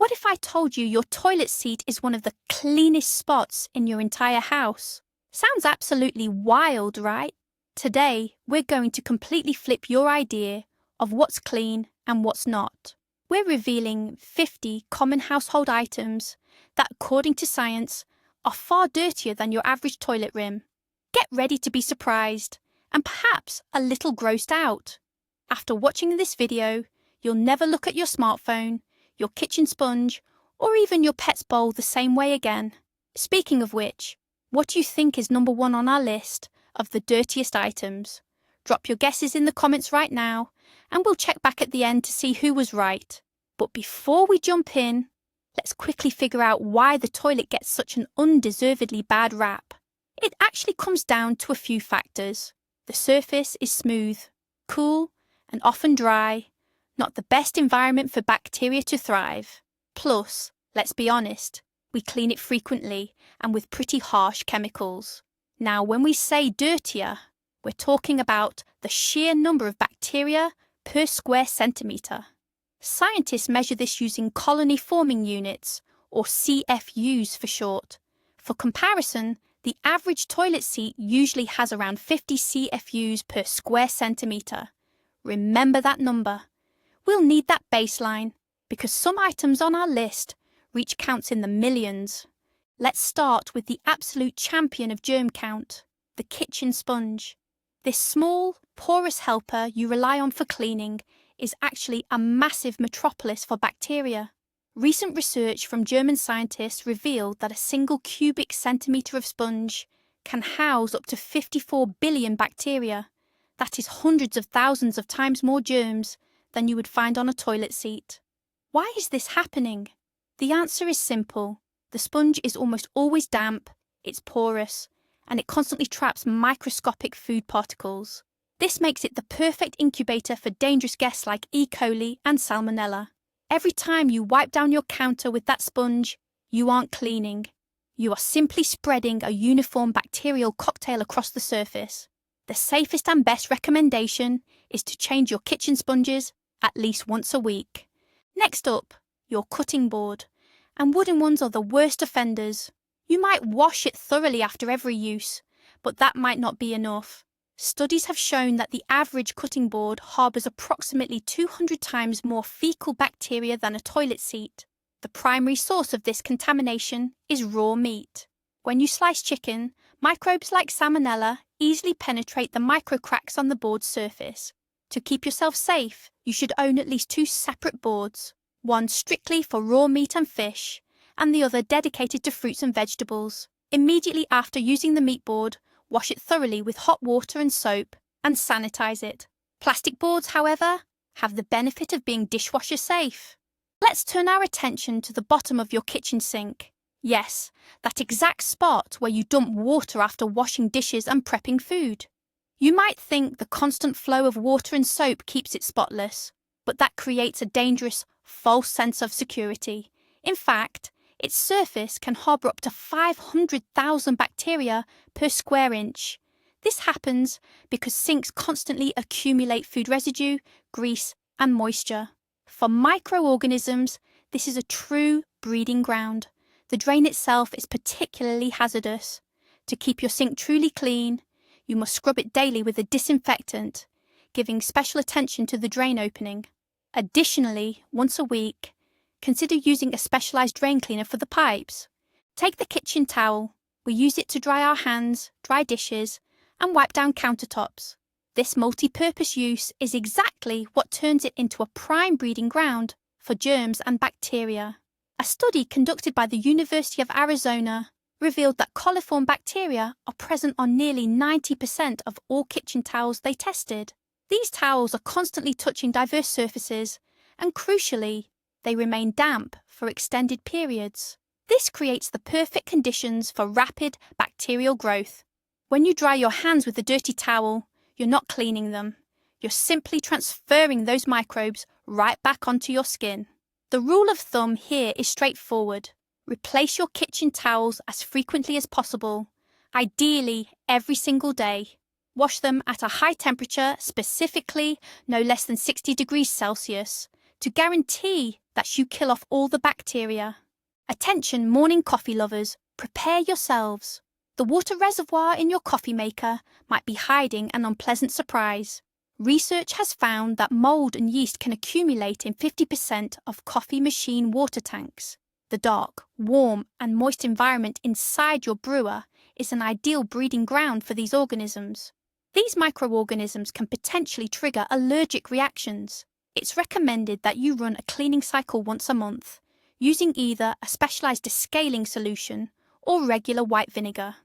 What if I told you your toilet seat is one of the cleanest spots in your entire house? Sounds absolutely wild, right? Today, we're going to completely flip your idea of what's clean and what's not. We're revealing 50 common household items that, according to science, are far dirtier than your average toilet rim. Get ready to be surprised and perhaps a little grossed out. After watching this video, you'll never look at your smartphone, your kitchen sponge, or even your pet's bowl the same way again. Speaking of which, what do you think is number one on our list of the dirtiest items? Drop your guesses in the comments right now, and we'll check back at the end to see who was right. But before we jump in, let's quickly figure out why the toilet gets such an undeservedly bad rap. It actually comes down to a few factors. The surface is smooth, cool, and often dry, not the best environment for bacteria to thrive. Plus, let's be honest, we clean it frequently and with pretty harsh chemicals. Now, when we say dirtier, we're talking about the sheer number of bacteria per square centimetre. Scientists measure this using colony forming units, or CFUs for short. For comparison, the average toilet seat usually has around 50 CFUs per square centimetre. Remember that number. We'll need that baseline because some items on our list reach counts in the millions. Let's start with the absolute champion of germ count, the kitchen sponge. This small, porous helper you rely on for cleaning is actually a massive metropolis for bacteria. Recent research from German scientists revealed that a single cubic centimetre of sponge can house up to 54 billion bacteria. That is hundreds of thousands of times more germs than you would find on a toilet seat. Why is this happening? The answer is simple. The sponge is almost always damp, it's porous, and it constantly traps microscopic food particles. This makes it the perfect incubator for dangerous guests like E. coli and Salmonella. Every time you wipe down your counter with that sponge, you aren't cleaning. You are simply spreading a uniform bacterial cocktail across the surface. The safest and best recommendation is to change your kitchen sponges at least once a week. Next up, your cutting board. And wooden ones are the worst offenders. You might wash it thoroughly after every use, but that might not be enough. Studies have shown that the average cutting board harbours approximately 200 times more fecal bacteria than a toilet seat. The primary source of this contamination is raw meat. When you slice chicken, microbes like Salmonella easily penetrate the microcracks on the board's surface. To keep yourself safe, you should own at least 2 separate boards, one strictly for raw meat and fish, and the other dedicated to fruits and vegetables. Immediately after using the meat board, wash it thoroughly with hot water and soap, and sanitize it. Plastic boards, however, have the benefit of being dishwasher safe. Let's turn our attention to the bottom of your kitchen sink. Yes, that exact spot where you dump water after washing dishes and prepping food. You might think the constant flow of water and soap keeps it spotless, but that creates a dangerous, false sense of security. In fact, its surface can harbour up to 500,000 bacteria per square inch. This happens because sinks constantly accumulate food residue, grease, and moisture. For microorganisms, this is a true breeding ground. The drain itself is particularly hazardous. To keep your sink truly clean, you must scrub it daily with a disinfectant, giving special attention to the drain opening. Additionally, once a week, consider using a specialised drain cleaner for the pipes. Take the kitchen towel. We use it to dry our hands, dry dishes, and wipe down countertops. This multi-purpose use is exactly what turns it into a prime breeding ground for germs and bacteria. A study conducted by the University of Arizona revealed that coliform bacteria are present on nearly 90% of all kitchen towels they tested. These towels are constantly touching diverse surfaces, and crucially, they remain damp for extended periods. This creates the perfect conditions for rapid bacterial growth. When you dry your hands with a dirty towel, you're not cleaning them. You're simply transferring those microbes right back onto your skin. The rule of thumb here is straightforward. Replace your kitchen towels as frequently as possible, ideally every single day. Wash them at a high temperature, specifically no less than 60 degrees Celsius, to guarantee that you kill off all the bacteria. Attention morning coffee lovers, prepare yourselves. The water reservoir in your coffee maker might be hiding an unpleasant surprise. Research has found that mold and yeast can accumulate in 50% of coffee machine water tanks. The dark, warm, and moist environment inside your brewer is an ideal breeding ground for these organisms. These microorganisms can potentially trigger allergic reactions. It's recommended that you run a cleaning cycle once a month, using either a specialized descaling solution or regular white vinegar.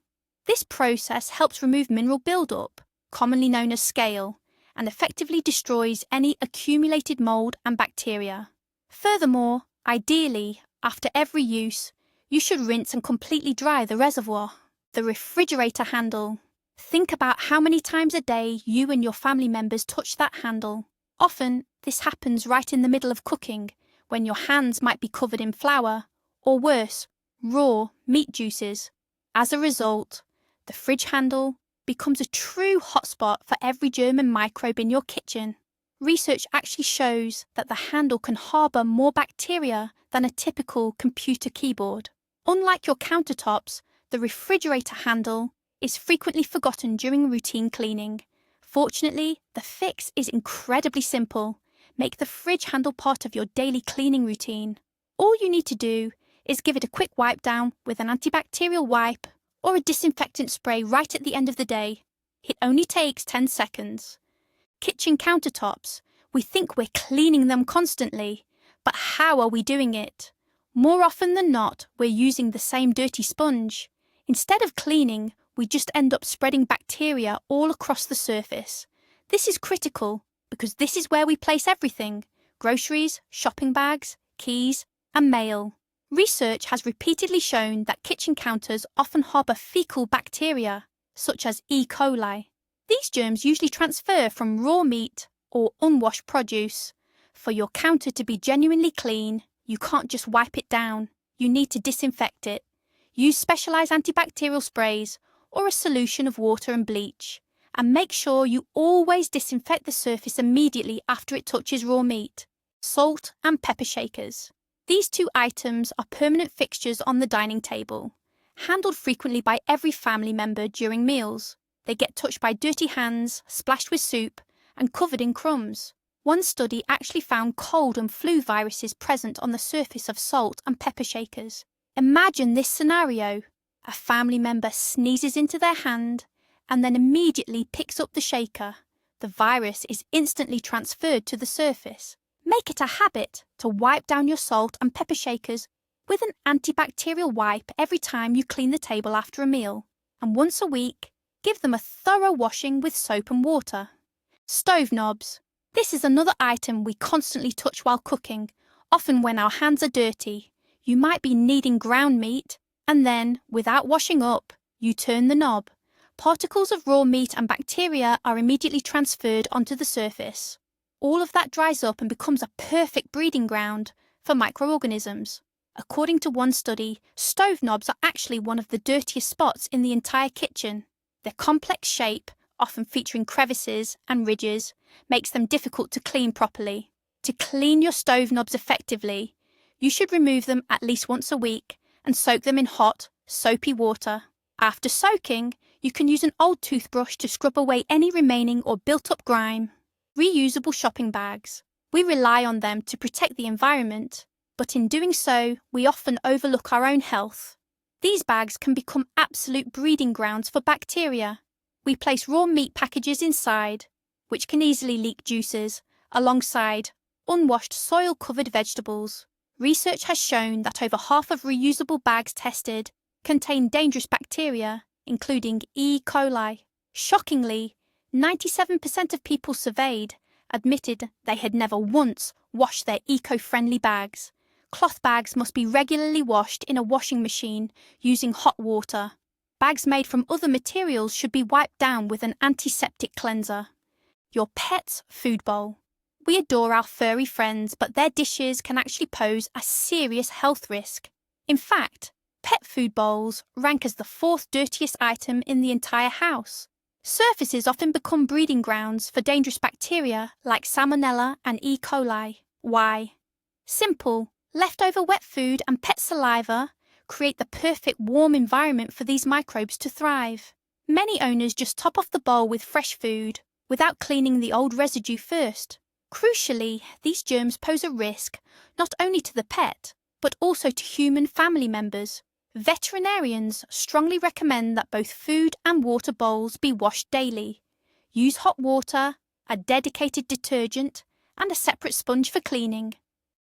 This process helps remove mineral buildup, commonly known as scale, and effectively destroys any accumulated mold and bacteria. Furthermore, ideally, after every use, you should rinse and completely dry the reservoir. The refrigerator handle. Think about how many times a day you and your family members touch that handle. Often, this happens right in the middle of cooking, when your hands might be covered in flour, or worse, raw meat juices. As a result, the fridge handle becomes a true hotspot for every germ and microbe in your kitchen. Research actually shows that the handle can harbour more bacteria than a typical computer keyboard. Unlike your countertops, the refrigerator handle is frequently forgotten during routine cleaning. Fortunately, the fix is incredibly simple. Make the fridge handle part of your daily cleaning routine. All you need to do is give it a quick wipe down with an antibacterial wipe or a disinfectant spray right at the end of the day. It only takes 10 seconds. Kitchen countertops, we think we're cleaning them constantly, but how are we doing it? More often than not, we're using the same dirty sponge. Instead of cleaning, we just end up spreading bacteria all across the surface. This is critical because this is where we place everything: groceries, shopping bags, keys, and mail. Research has repeatedly shown that kitchen counters often harbour fecal bacteria, such as E. coli. These germs usually transfer from raw meat or unwashed produce. For your counter to be genuinely clean, you can't just wipe it down. You need to disinfect it. Use specialised antibacterial sprays or a solution of water and bleach. And make sure you always disinfect the surface immediately after it touches raw meat. Salt and pepper shakers. These two items are permanent fixtures on the dining table, handled frequently by every family member during meals. They get touched by dirty hands, splashed with soup, and covered in crumbs. One study actually found cold and flu viruses present on the surface of salt and pepper shakers. Imagine this scenario. A family member sneezes into their hand and then immediately picks up the shaker. The virus is instantly transferred to the surface. Make it a habit to wipe down your salt and pepper shakers with an antibacterial wipe every time you clean the table after a meal. And once a week, give them a thorough washing with soap and water. Stove knobs. This is another item we constantly touch while cooking, often when our hands are dirty. You might be kneading ground meat, and then, without washing up, you turn the knob. Particles of raw meat and bacteria are immediately transferred onto the surface. All of that dries up and becomes a perfect breeding ground for microorganisms. According to one study, stove knobs are actually one of the dirtiest spots in the entire kitchen. Their complex shape, often featuring crevices and ridges, makes them difficult to clean properly. To clean your stove knobs effectively, you should remove them at least once a week and soak them in hot, soapy water. After soaking, you can use an old toothbrush to scrub away any remaining or built-up grime. Reusable shopping bags. We rely on them to protect the environment, but in doing so, we often overlook our own health. These bags can become absolute breeding grounds for bacteria. We place raw meat packages inside, which can easily leak juices, alongside unwashed soil-covered vegetables. Research has shown that over half of reusable bags tested contain dangerous bacteria, including E. coli. Shockingly, 97% of people surveyed admitted they had never once washed their eco-friendly bags. Cloth bags must be regularly washed in a washing machine using hot water. Bags made from other materials should be wiped down with an antiseptic cleanser. Your pet's food bowl. We adore our furry friends, but their dishes can actually pose a serious health risk. In fact, pet food bowls rank as the fourth dirtiest item in the entire house. Surfaces often become breeding grounds for dangerous bacteria like Salmonella and E. coli. Why? Simple. Leftover wet food and pet saliva create the perfect warm environment for these microbes to thrive. Many owners just top off the bowl with fresh food without cleaning the old residue first. Crucially, these germs pose a risk not only to the pet, but also to human family members. Veterinarians strongly recommend that both food and water bowls be washed daily. Use hot water, a dedicated detergent, and a separate sponge for cleaning.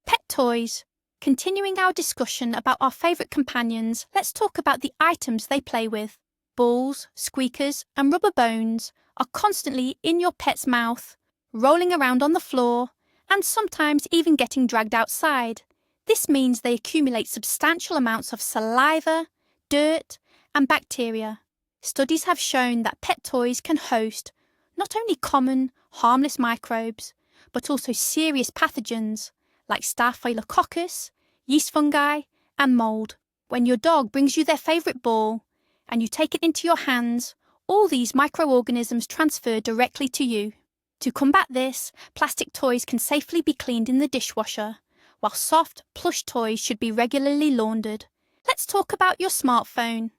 Pet toys. Continuing our discussion about our favourite companions, let's talk about the items they play with. Balls, squeakers, and rubber bones are constantly in your pet's mouth, rolling around on the floor, and sometimes even getting dragged outside. This means they accumulate substantial amounts of saliva, dirt, and bacteria. Studies have shown that pet toys can host not only common, harmless microbes, but also serious pathogens like Staphylococcus, yeast fungi, and mold. When your dog brings you their favourite ball and you take it into your hands, all these microorganisms transfer directly to you. To combat this, plastic toys can safely be cleaned in the dishwasher, while soft, plush toys should be regularly laundered. Let's talk about your smartphone.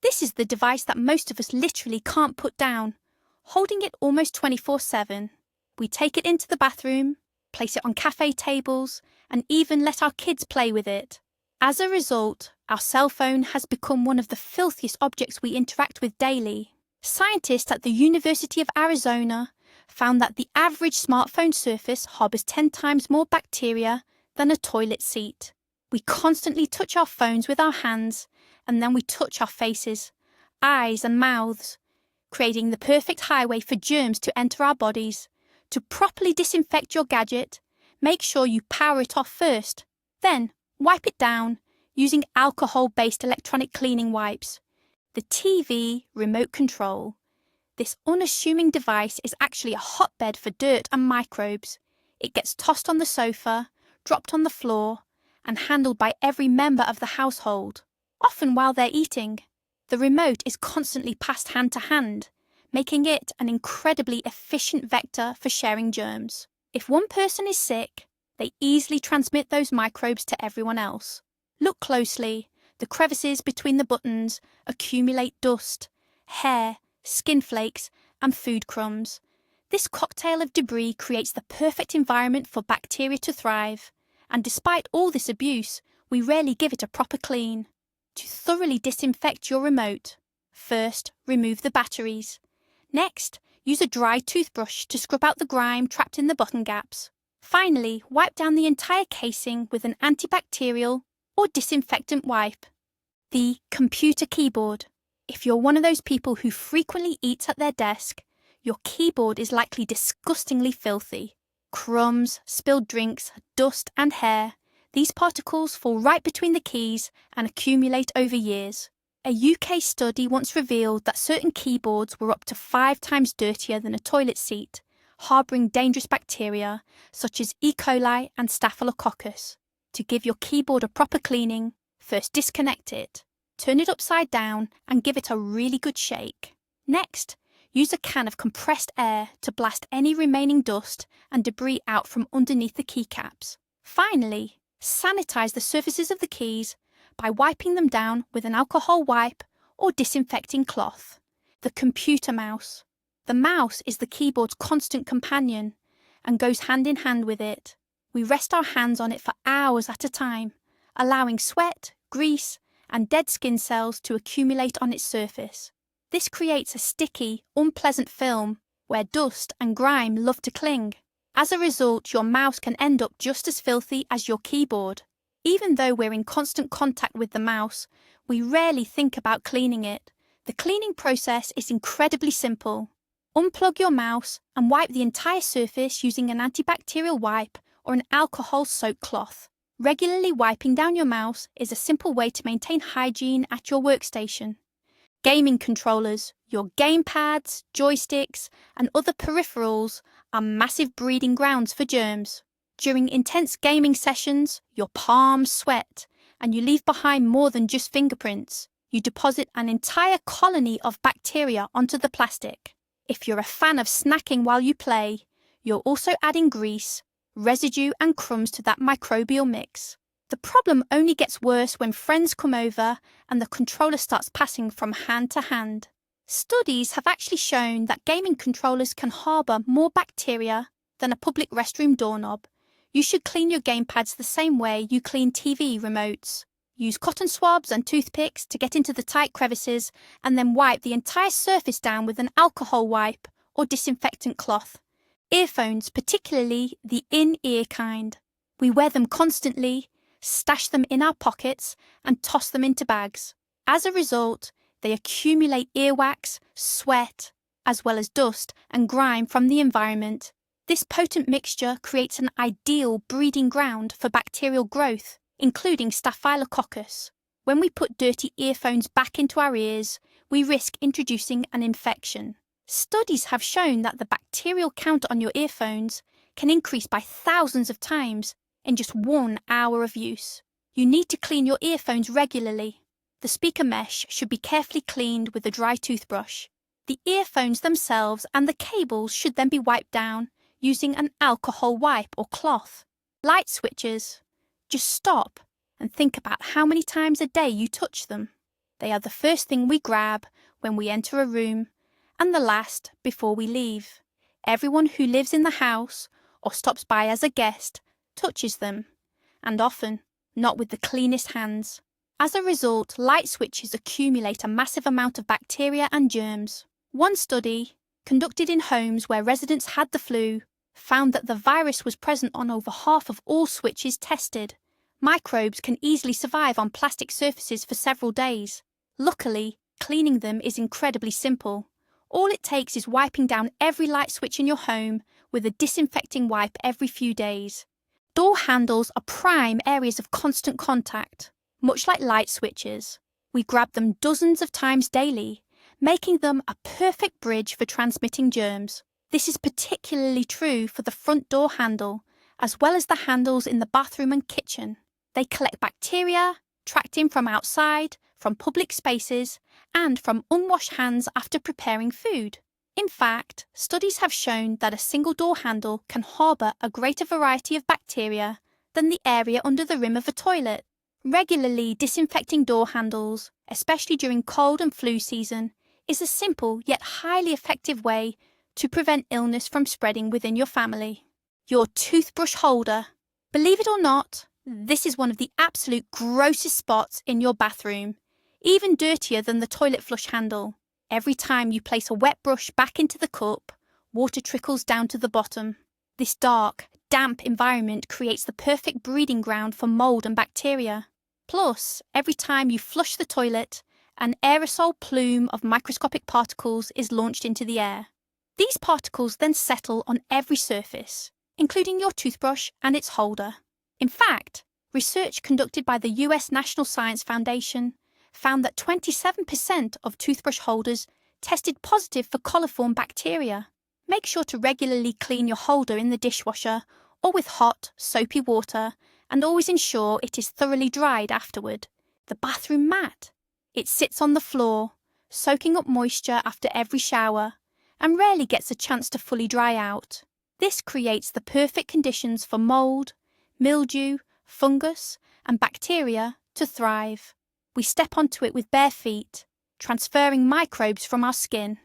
This is the device that most of us literally can't put down, holding it almost 24/7. We take it into the bathroom, place it on cafe tables, and even let our kids play with it. As a result, our cell phone has become one of the filthiest objects we interact with daily. Scientists at the University of Arizona found that the average smartphone surface harbours 10 times more bacteria than a toilet seat. We constantly touch our phones with our hands, and then we touch our faces, eyes and mouths, creating the perfect highway for germs to enter our bodies. To properly disinfect your gadget, make sure you power it off first. Then, wipe it down using alcohol-based electronic cleaning wipes. The TV remote control. This unassuming device is actually a hotbed for dirt and microbes. It gets tossed on the sofa, dropped on the floor, and handled by every member of the household, often while they're eating. The remote is constantly passed hand to hand, making it an incredibly efficient vector for sharing germs. If one person is sick, they easily transmit those microbes to everyone else. Look closely. The crevices between the buttons accumulate dust, hair, skin flakes, and food crumbs. This cocktail of debris creates the perfect environment for bacteria to thrive. And despite all this abuse, we rarely give it a proper clean. To thoroughly disinfect your remote, first remove the batteries. Next, use a dry toothbrush to scrub out the grime trapped in the button gaps. Finally, wipe down the entire casing with an antibacterial or disinfectant wipe. The computer keyboard. If you're one of those people who frequently eats at their desk, your keyboard is likely disgustingly filthy. Crumbs, spilled drinks, dust and hair. These particles fall right between the keys and accumulate over years. A UK study once revealed that certain keyboards were up to 5 times dirtier than a toilet seat, harbouring dangerous bacteria such as E. coli and Staphylococcus. To give your keyboard a proper cleaning, first disconnect it, turn it upside down and give it a really good shake. Next, use a can of compressed air to blast any remaining dust and debris out from underneath the keycaps. Finally, sanitize the surfaces of the keys by wiping them down with an alcohol wipe or disinfecting cloth. The computer mouse. The mouse is the keyboard's constant companion and goes hand in hand with it. We rest our hands on it for hours at a time, allowing sweat, grease, and dead skin cells to accumulate on its surface. This creates a sticky, unpleasant film where dust and grime love to cling. As a result, your mouse can end up just as filthy as your keyboard. Even though we're in constant contact with the mouse, we rarely think about cleaning it. The cleaning process is incredibly simple. Unplug your mouse and wipe the entire surface using an antibacterial wipe or an alcohol-soaked cloth. Regularly wiping down your mouse is a simple way to maintain hygiene at your workstation. Gaming controllers, your gamepads, joysticks, and other peripherals are massive breeding grounds for germs. During intense gaming sessions, your palms sweat, and you leave behind more than just fingerprints. You deposit an entire colony of bacteria onto the plastic. If you're a fan of snacking while you play, you're also adding grease, residue and crumbs to that microbial mix. The problem only gets worse when friends come over and the controller starts passing from hand to hand. Studies have actually shown that gaming controllers can harbour more bacteria than a public restroom doorknob. You should clean your gamepads the same way you clean TV remotes. Use cotton swabs and toothpicks to get into the tight crevices and then wipe the entire surface down with an alcohol wipe or disinfectant cloth. Earphones, particularly the in-ear kind. We wear them constantly, stash them in our pockets and toss them into bags. As a result, they accumulate earwax, sweat, as well as dust and grime from the environment. This potent mixture creates an ideal breeding ground for bacterial growth, including Staphylococcus. When we put dirty earphones back into our ears, we risk introducing an infection. Studies have shown that the bacterial count on your earphones can increase by thousands of times in just 1 hour of use. You need to clean your earphones regularly. The speaker mesh should be carefully cleaned with a dry toothbrush. The earphones themselves and the cables should then be wiped down using an alcohol wipe or cloth. Light switches. Just stop and think about how many times a day you touch them. They are the first thing we grab when we enter a room and the last before we leave. Everyone who lives in the house or stops by as a guest touches them, and often not with the cleanest hands. As a result, light switches accumulate a massive amount of bacteria and germs. One study, conducted in homes where residents had the flu, found that the virus was present on over half of all switches tested. Microbes can easily survive on plastic surfaces for several days. Luckily, cleaning them is incredibly simple. All it takes is wiping down every light switch in your home with a disinfecting wipe every few days. Door handles are prime areas of constant contact. Much like light switches, we grab them dozens of times daily, making them a perfect bridge for transmitting germs. This is particularly true for the front door handle, as well as the handles in the bathroom and kitchen. They collect bacteria, tracked in from outside, from public spaces, and from unwashed hands after preparing food. In fact, studies have shown that a single door handle can harbour a greater variety of bacteria than the area under the rim of a toilet. Regularly disinfecting door handles, especially during cold and flu season, is a simple yet highly effective way to prevent illness from spreading within your family. Your toothbrush holder. Believe it or not, this is one of the absolute grossest spots in your bathroom, even dirtier than the toilet flush handle. Every time you place a wet brush back into the cup, water trickles down to the bottom. This dark, damp environment creates the perfect breeding ground for mold and bacteria. Plus, every time you flush the toilet, an aerosol plume of microscopic particles is launched into the air. These particles then settle on every surface, including your toothbrush and its holder. In fact, research conducted by the US National Science Foundation found that 27% of toothbrush holders tested positive for coliform bacteria. Make sure to regularly clean your holder in the dishwasher or with hot, soapy water, and always ensure it is thoroughly dried afterward. The bathroom mat. It sits on the floor, soaking up moisture after every shower, and rarely gets a chance to fully dry out. This creates the perfect conditions for mold, mildew, fungus, and bacteria to thrive. We step onto it with bare feet, transferring microbes from our skin,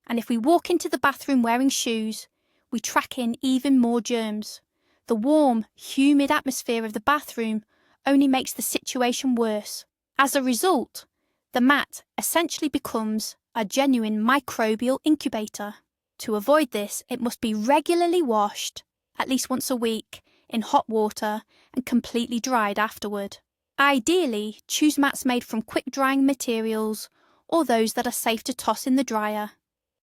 and if we walk into the bathroom wearing shoes, we track in even more germs. The warm, humid atmosphere of the bathroom only makes the situation worse. As a result, the mat essentially becomes a genuine microbial incubator. To avoid this, it must be regularly washed, at least once a week, in hot water and completely dried afterward. Ideally, choose mats made from quick-drying materials or those that are safe to toss in the dryer.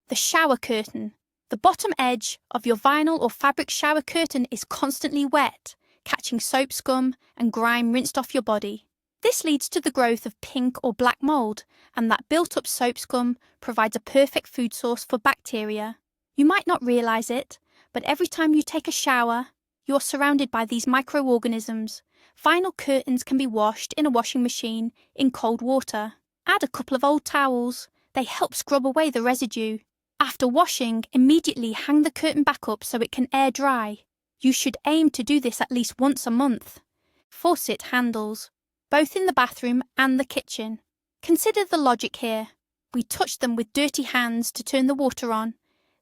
The shower curtain. The bottom edge of your vinyl or fabric shower curtain is constantly wet, catching soap scum and grime rinsed off your body. This leads to the growth of pink or black mold, and that built-up soap scum provides a perfect food source for bacteria. You might not realise it, but every time you take a shower, you are surrounded by these microorganisms. Vinyl curtains can be washed in a washing machine in cold water. Add a couple of old towels. They help scrub away the residue. After washing, immediately hang the curtain back up so it can air dry. You should aim to do this at least once a month. Faucet handles, both in the bathroom and the kitchen. Consider the logic here. We touch them with dirty hands to turn the water on,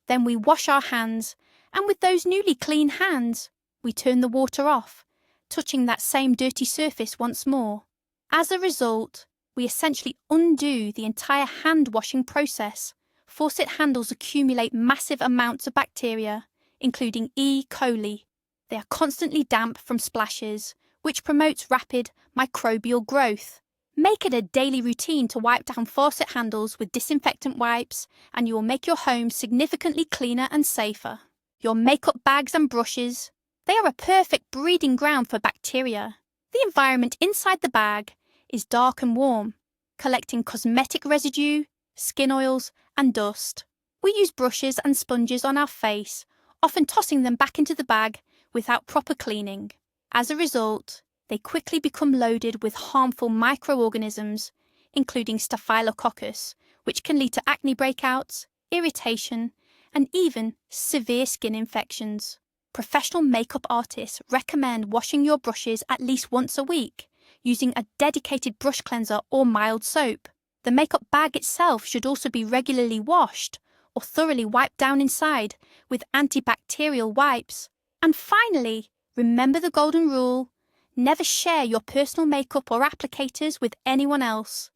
then we wash our hands, and with those newly clean hands, we turn the water off, touching that same dirty surface once more. As a result, we essentially undo the entire hand-washing process. Faucet handles accumulate massive amounts of bacteria, including E. coli. They are constantly damp from splashes, which promotes rapid microbial growth. Make it a daily routine to wipe down faucet handles with disinfectant wipes, and you will make your home significantly cleaner and safer. Your makeup bags and brushes, they are a perfect breeding ground for bacteria. The environment inside the bag is dark and warm, collecting cosmetic residue, skin oils, and dust. We use brushes and sponges on our face, often tossing them back into the bag without proper cleaning. As a result, they quickly become loaded with harmful microorganisms, including Staphylococcus, which can lead to acne breakouts, irritation, and even severe skin infections. Professional makeup artists recommend washing your brushes at least once a week, using a dedicated brush cleanser or mild soap. The makeup bag itself should also be regularly washed or thoroughly wiped down inside with antibacterial wipes. And finally, remember the golden rule: never share your personal makeup or applicators with anyone else.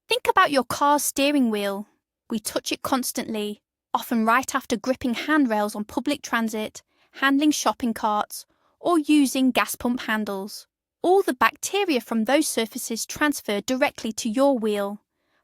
Think about your car's steering wheel. We touch it constantly, often right after gripping handrails on public transit, handling shopping carts, or using gas pump handles. All the bacteria from those surfaces transfer directly to your wheel.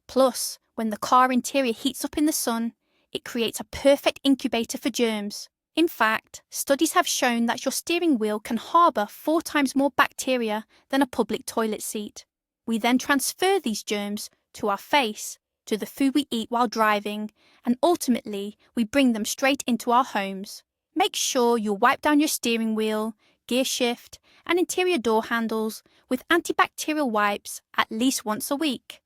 Plus, when the car interior heats up in the sun, it creates a perfect incubator for germs. In fact, studies have shown that your steering wheel can harbour 4 times more bacteria than a public toilet seat. We then transfer these germs to our face, to the food we eat while driving, and ultimately we bring them straight into our homes. Make sure you wipe down your steering wheel, gear shift, and interior door handles with antibacterial wipes at least once a week.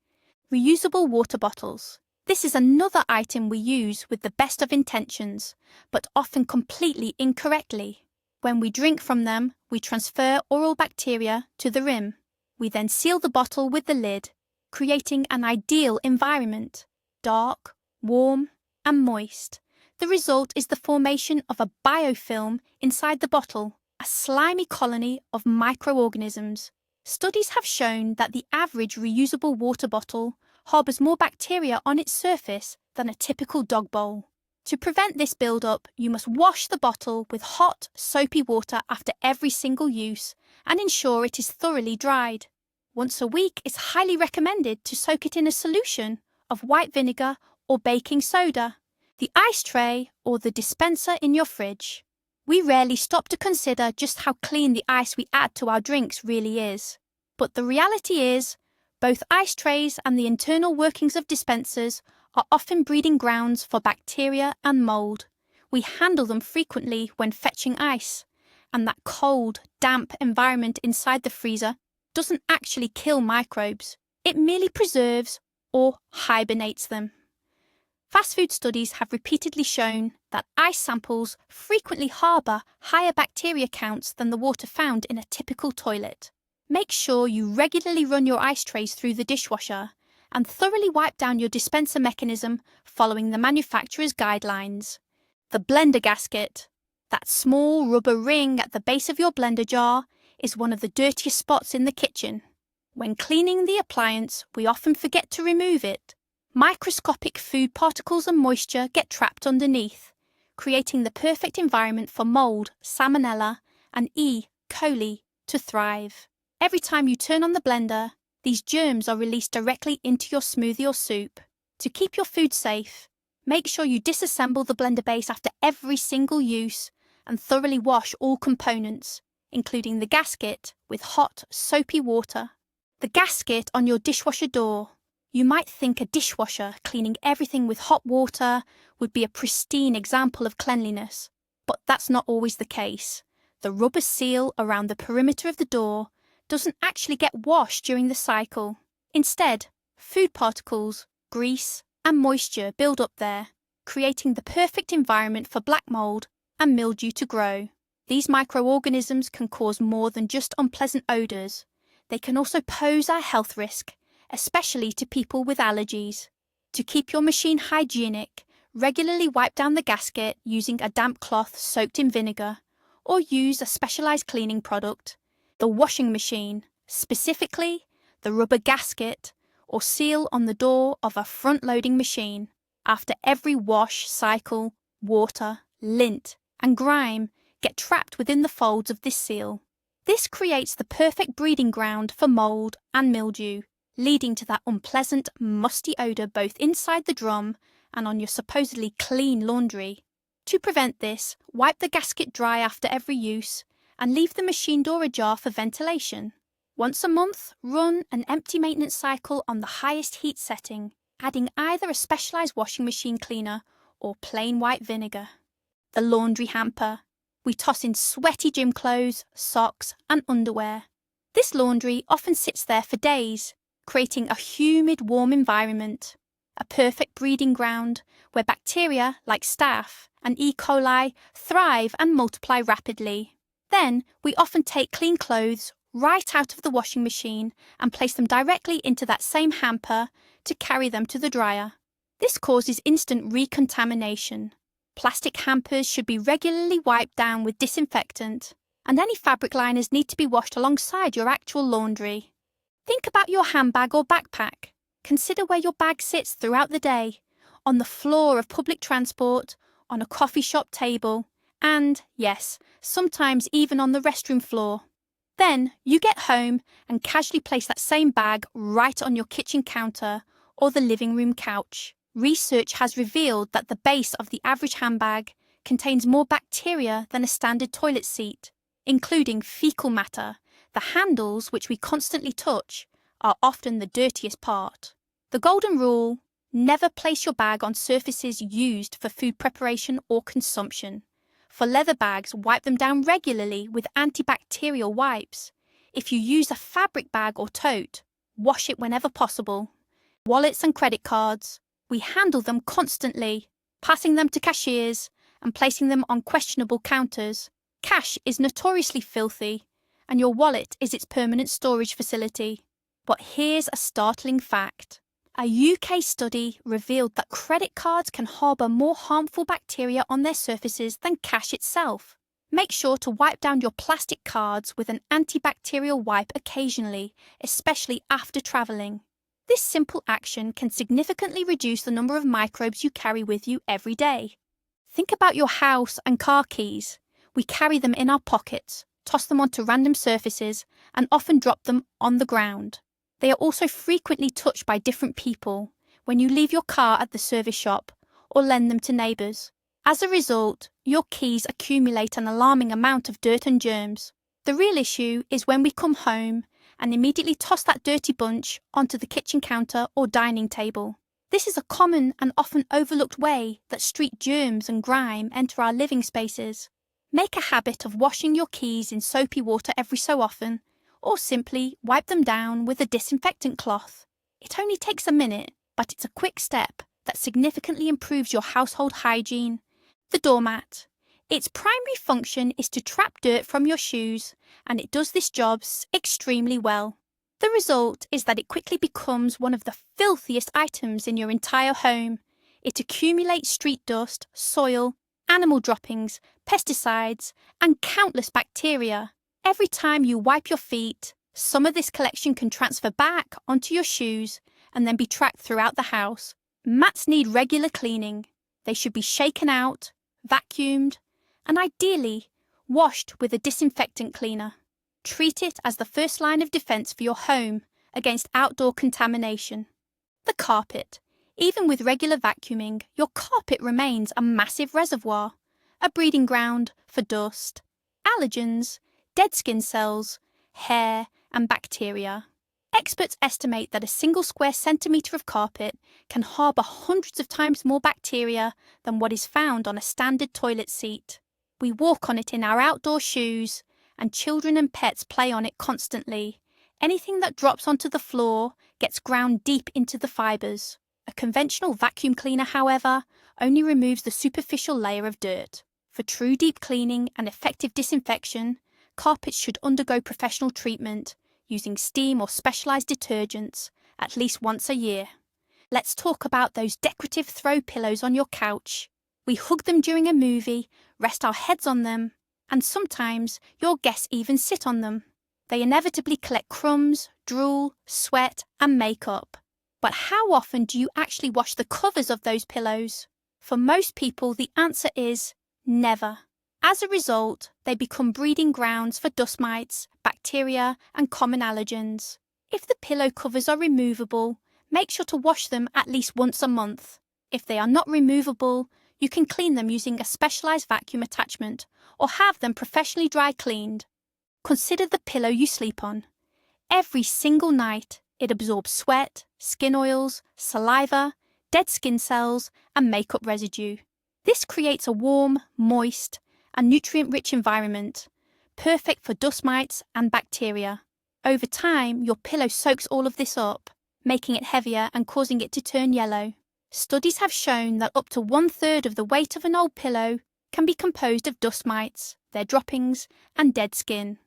Reusable water bottles. This is another item we use with the best of intentions, but often completely incorrectly. When we drink from them, we transfer oral bacteria to the rim. We then seal the bottle with the lid, creating an ideal environment: dark, warm, and moist. The result is the formation of a biofilm inside the bottle, a slimy colony of microorganisms. Studies have shown that the average reusable water bottle harbours more bacteria on its surface than a typical dog bowl. To prevent this build-up, you must wash the bottle with hot, soapy water after every single use and ensure it is thoroughly dried. Once a week, it's highly recommended to soak it in a solution of white vinegar or baking soda, the ice tray, or the dispenser in your fridge. We rarely stop to consider just how clean the ice we add to our drinks really is. But the reality is, both ice trays and the internal workings of dispensers are often breeding grounds for bacteria and mould. We handle them frequently when fetching ice, and that cold, damp environment inside the freezer doesn't actually kill microbes. It merely preserves or hibernates them. Fast food studies have repeatedly shown that ice samples frequently harbour higher bacteria counts than the water found in a typical toilet. Make sure you regularly run your ice trays through the dishwasher and thoroughly wipe down your dispenser mechanism following the manufacturer's guidelines. The blender gasket, that small rubber ring at the base of your blender jar, is one of the dirtiest spots in the kitchen. When cleaning the appliance, we often forget to remove it. Microscopic food particles and moisture get trapped underneath, creating the perfect environment for mould, salmonella, and E. coli to thrive. Every time you turn on the blender, these germs are released directly into your smoothie or soup. To keep your food safe, make sure you disassemble the blender base after every single use and thoroughly wash all components, including the gasket, with hot, soapy water. The gasket on your dishwasher door. You might think a dishwasher cleaning everything with hot water would be a pristine example of cleanliness, but that's not always the case. The rubber seal around the perimeter of the door doesn't actually get washed during the cycle. Instead, food particles, grease, and moisture build up there, creating the perfect environment for black mould and mildew to grow. These microorganisms can cause more than just unpleasant odours. They can also pose a health risk, especially to people with allergies. To keep your machine hygienic, regularly wipe down the gasket using a damp cloth soaked in vinegar, or use a specialised cleaning product. The washing machine, specifically the rubber gasket or seal on the door of a front-loading machine. After every wash cycle, water, lint, and grime get trapped within the folds of this seal. This creates the perfect breeding ground for mould and mildew, leading to that unpleasant, musty odour both inside the drum and on your supposedly clean laundry. To prevent this, wipe the gasket dry after every use and leave the machine door ajar for ventilation. Once a month, run an empty maintenance cycle on the highest heat setting, adding either a specialised washing machine cleaner or plain white vinegar. The laundry hamper. We toss in sweaty gym clothes, socks, and underwear. This laundry often sits there for days, creating a humid, warm environment, a perfect breeding ground where bacteria like staph and E. coli thrive and multiply rapidly. Then we often take clean clothes right out of the washing machine and place them directly into that same hamper to carry them to the dryer. This causes instant recontamination. Plastic hampers should be regularly wiped down with disinfectant, and any fabric liners need to be washed alongside your actual laundry. Think about your handbag or backpack. Consider where your bag sits throughout the day, on the floor of public transport, on a coffee shop table, and, yes, sometimes even on the restroom floor. Then you get home and casually place that same bag right on your kitchen counter or the living room couch. Research has revealed that the base of the average handbag contains more bacteria than a standard toilet seat, including fecal matter. The handles, which we constantly touch, are often the dirtiest part. The golden rule: never place your bag on surfaces used for food preparation or consumption. For leather bags, wipe them down regularly with antibacterial wipes. If you use a fabric bag or tote, wash it whenever possible. Wallets and credit cards. We handle them constantly, passing them to cashiers and placing them on questionable counters. Cash is notoriously filthy, and your wallet is its permanent storage facility. But here's a startling fact. A UK study revealed that credit cards can harbour more harmful bacteria on their surfaces than cash itself. Make sure to wipe down your plastic cards with an antibacterial wipe occasionally, especially after travelling. This simple action can significantly reduce the number of microbes you carry with you every day. Think about your house and car keys. We carry them in our pockets, toss them onto random surfaces, and often drop them on the ground. They are also frequently touched by different people when you leave your car at the service shop or lend them to neighbours. As a result, your keys accumulate an alarming amount of dirt and germs. The real issue is when we come home and immediately toss that dirty bunch onto the kitchen counter or dining table. This is a common and often overlooked way that street germs and grime enter our living spaces. Make a habit of washing your keys in soapy water every so often, or simply wipe them down with a disinfectant cloth. It only takes a minute, but it's a quick step that significantly improves your household hygiene. The doormat. Its primary function is to trap dirt from your shoes, and it does this job extremely well. The result is that it quickly becomes one of the filthiest items in your entire home. It accumulates street dust, soil, animal droppings, pesticides, and countless bacteria. Every time you wipe your feet, some of this collection can transfer back onto your shoes and then be tracked throughout the house. Mats need regular cleaning. They should be shaken out, vacuumed, and ideally washed with a disinfectant cleaner. Treat it as the first line of defence for your home against outdoor contamination. The carpet. Even with regular vacuuming, your carpet remains a massive reservoir, a breeding ground for dust, allergens, dead skin cells, hair, and bacteria. Experts estimate that a single square centimetre of carpet can harbour hundreds of times more bacteria than what is found on a standard toilet seat. We walk on it in our outdoor shoes, and children and pets play on it constantly. Anything that drops onto the floor gets ground deep into the fibres. A conventional vacuum cleaner, however, only removes the superficial layer of dirt. For true deep cleaning and effective disinfection, carpets should undergo professional treatment using steam or specialised detergents at least once a year. Let's talk about those decorative throw pillows on your couch. We hug them during a movie, rest our heads on them, and sometimes your guests even sit on them. They inevitably collect crumbs, drool, sweat, and makeup. But how often do you actually wash the covers of those pillows? For most people, the answer is never. As a result, they become breeding grounds for dust mites, bacteria, and common allergens. If the pillow covers are removable, make sure to wash them at least once a month. If they are not removable, you can clean them using a specialised vacuum attachment or have them professionally dry cleaned. Consider the pillow you sleep on. Every single night, it absorbs sweat, skin oils, saliva, dead skin cells, and makeup residue. This creates a warm, moist, and nutrient-rich environment, perfect for dust mites and bacteria. Over time, your pillow soaks all of this up, making it heavier and causing it to turn yellow. Studies have shown that up to 1/3 of the weight of an old pillow can be composed of dust mites, their droppings, and dead skin.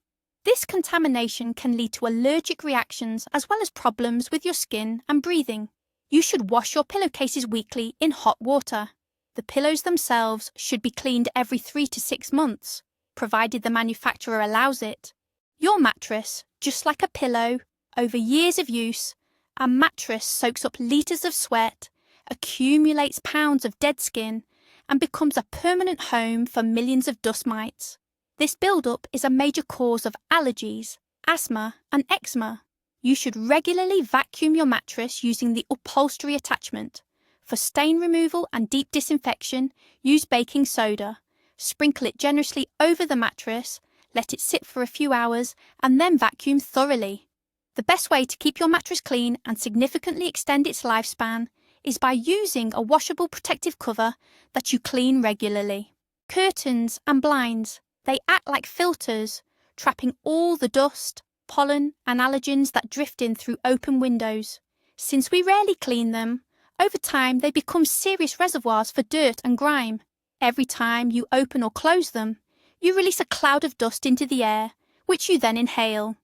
This contamination can lead to allergic reactions as well as problems with your skin and breathing. You should wash your pillowcases weekly in hot water. The pillows themselves should be cleaned every 3 to 6 months, provided the manufacturer allows it. Your mattress, just like a pillow, over years of use, a mattress soaks up litres of sweat, accumulates pounds of dead skin, and becomes a permanent home for millions of dust mites. This build-up is a major cause of allergies, asthma, and eczema. You should regularly vacuum your mattress using the upholstery attachment. For stain removal and deep disinfection, use baking soda. Sprinkle it generously over the mattress, let it sit for a few hours, and then vacuum thoroughly. The best way to keep your mattress clean and significantly extend its lifespan is by using a washable protective cover that you clean regularly. Curtains and blinds, they act like filters, trapping all the dust, pollen, and allergens that drift in through open windows. Since we rarely clean them, over time they become serious reservoirs for dirt and grime. Every time you open or close them, you release a cloud of dust into the air, which you then inhale.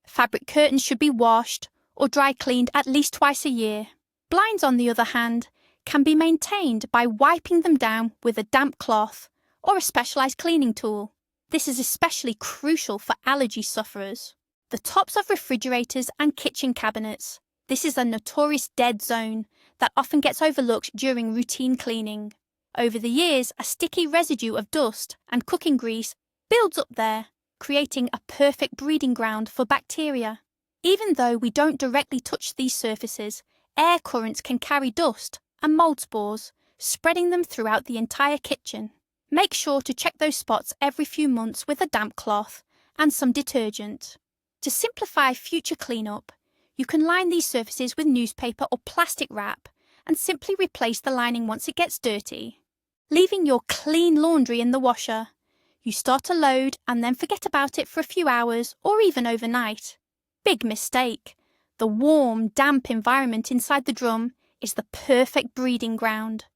Fabric curtains should be washed or dry cleaned at least twice a year. Blinds, on the other hand, can be maintained by wiping them down with a damp cloth or a specialised cleaning tool. This is especially crucial for allergy sufferers. The tops of refrigerators and kitchen cabinets. This is a notorious dead zone that often gets overlooked during routine cleaning. Over the years, a sticky residue of dust and cooking grease builds up there, creating a perfect breeding ground for bacteria. Even though we don't directly touch these surfaces, air currents can carry dust and mold spores, spreading them throughout the entire kitchen. Make sure to check those spots every few months with a damp cloth and some detergent. To simplify future cleanup, you can line these surfaces with newspaper or plastic wrap and simply replace the lining once it gets dirty. Leaving your clean laundry in the washer, you start a load and then forget about it for a few hours or even overnight. Big mistake. The warm, damp environment inside the drum is the perfect breeding ground.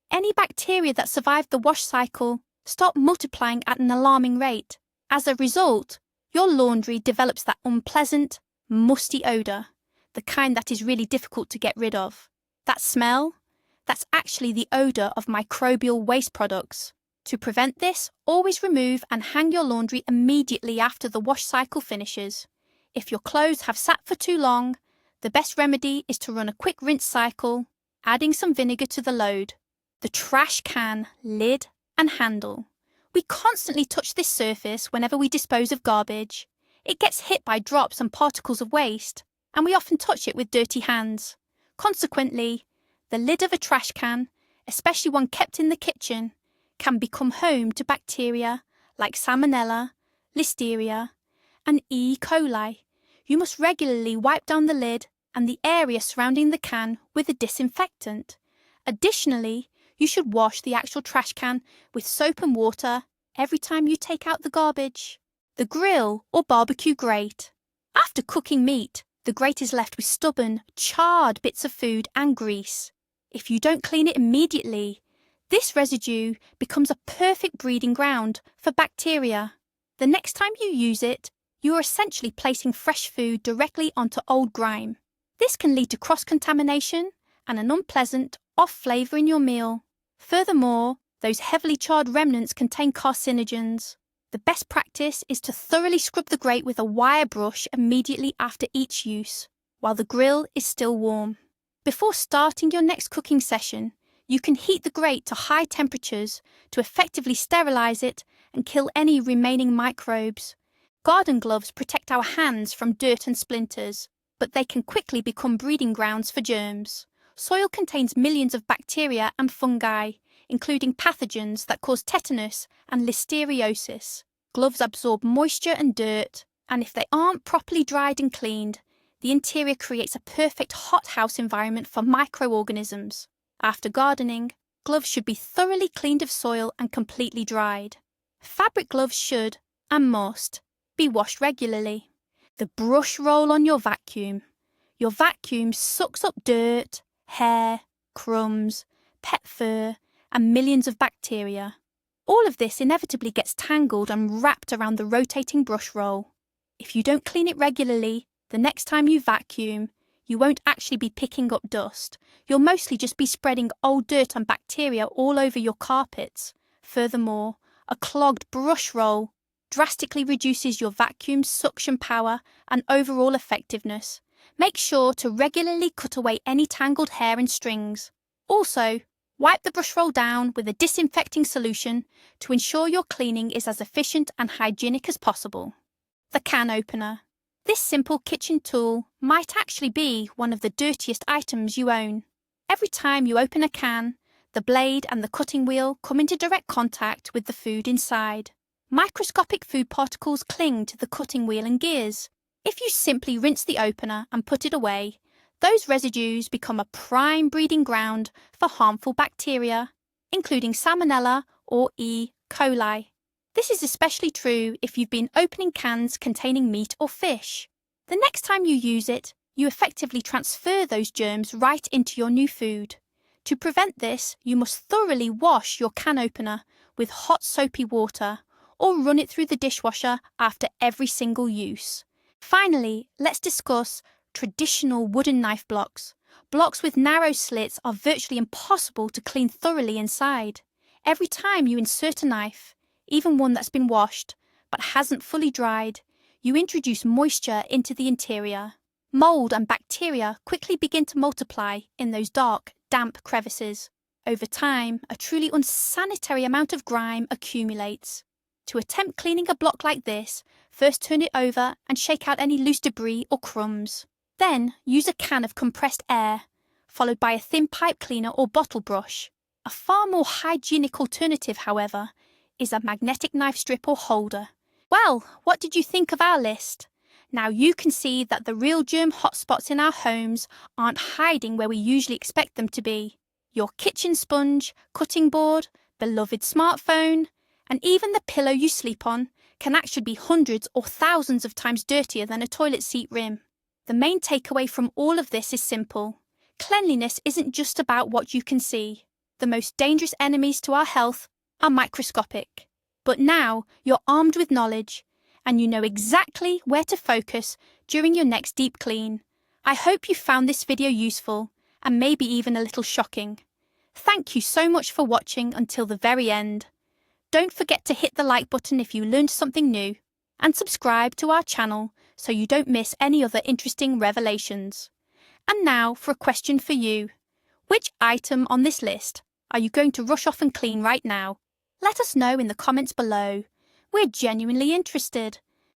Any bacteria that survive the wash cycle start multiplying at an alarming rate. As a result, your laundry develops that unpleasant, musty odour, the kind that is really difficult to get rid of. That smell? That's actually the odour of microbial waste products. To prevent this, always remove and hang your laundry immediately after the wash cycle finishes. If your clothes have sat for too long, the best remedy is to run a quick rinse cycle, adding some vinegar to the load. The trash can, lid, and handle. We constantly touch this surface whenever we dispose of garbage. It gets hit by drops and particles of waste, and we often touch it with dirty hands. Consequently, the lid of a trash can, especially one kept in the kitchen, can become home to bacteria like Salmonella, Listeria, and E. coli. You must regularly wipe down the lid and the area surrounding the can with a disinfectant. Additionally, you should wash the actual trash can with soap and water every time you take out the garbage. The grill or barbecue grate. After cooking meat, the grate is left with stubborn, charred bits of food and grease. If you don't clean it immediately, This residue becomes a perfect breeding ground for bacteria. The next time you use it, you are essentially placing fresh food directly onto old grime. This can lead to cross-contamination and an unpleasant, off flavour in your meal. Furthermore, those heavily charred remnants contain carcinogens. The best practice is to thoroughly scrub the grate with a wire brush immediately after each use, while the grill is still warm. Before starting your next cooking session, you can heat the grate to high temperatures to effectively sterilise it and kill any remaining microbes. Garden gloves protect our hands from dirt and splinters, but they can quickly become breeding grounds for germs. Soil contains millions of bacteria and fungi, including pathogens that cause tetanus and listeriosis. Gloves absorb moisture and dirt, and if they aren't properly dried and cleaned, the interior creates a perfect hothouse environment for microorganisms. After gardening, gloves should be thoroughly cleaned of soil and completely dried. Fabric gloves should, and must, be washed regularly. The brush roll on your vacuum. Your vacuum sucks up dirt, hair, crumbs, pet fur, and millions of bacteria. All of this inevitably gets tangled and wrapped around the rotating brush roll. If you don't clean it regularly, the next time you vacuum, you won't actually be picking up dust. You'll mostly just be spreading old dirt and bacteria all over your carpets. Furthermore, a clogged brush roll drastically reduces your vacuum's suction power and overall effectiveness. Make sure to regularly cut away any tangled hair and strings. Also, wipe the brush roll down with a disinfecting solution to ensure your cleaning is as efficient and hygienic as possible. The can opener. This simple kitchen tool might actually be one of the dirtiest items you own. Every time you open a can, the blade and the cutting wheel come into direct contact with the food inside. Microscopic food particles cling to the cutting wheel and gears. If you simply rinse the opener and put it away, those residues become a prime breeding ground for harmful bacteria, including Salmonella or E. coli. This is especially true if you've been opening cans containing meat or fish. The next time you use it, you effectively transfer those germs right into your new food. To prevent this, you must thoroughly wash your can opener with hot soapy water or run it through the dishwasher after every single use. Finally, let's discuss traditional wooden knife blocks. Blocks with narrow slits are virtually impossible to clean thoroughly inside. Every time you insert a knife, even one that's been washed but hasn't fully dried, you introduce moisture into the interior. Mold and bacteria quickly begin to multiply in those dark, damp crevices. Over time, a truly unsanitary amount of grime accumulates. To attempt cleaning a block like this, first turn it over and shake out any loose debris or crumbs. Then use a can of compressed air, followed by a thin pipe cleaner or bottle brush. A far more hygienic alternative, however, is a magnetic knife strip or holder. Well, what did you think of our list? Now you can see that the real germ hotspots in our homes aren't hiding where we usually expect them to be. Your kitchen sponge, cutting board, beloved smartphone, and even the pillow you sleep on can actually be hundreds or thousands of times dirtier than a toilet seat rim. The main takeaway from all of this is simple. Cleanliness isn't just about what you can see. The most dangerous enemies to our health are microscopic. But now you're armed with knowledge, and you know exactly where to focus during your next deep clean. I hope you found this video useful, and maybe even a little shocking. Thank you so much for watching until the very end. Don't forget to hit the like button if you learned something new, and subscribe to our channel so you don't miss any other interesting revelations. And now for a question for you. Which item on this list are you going to rush off and clean right now? Let us know in the comments below. We're genuinely interested.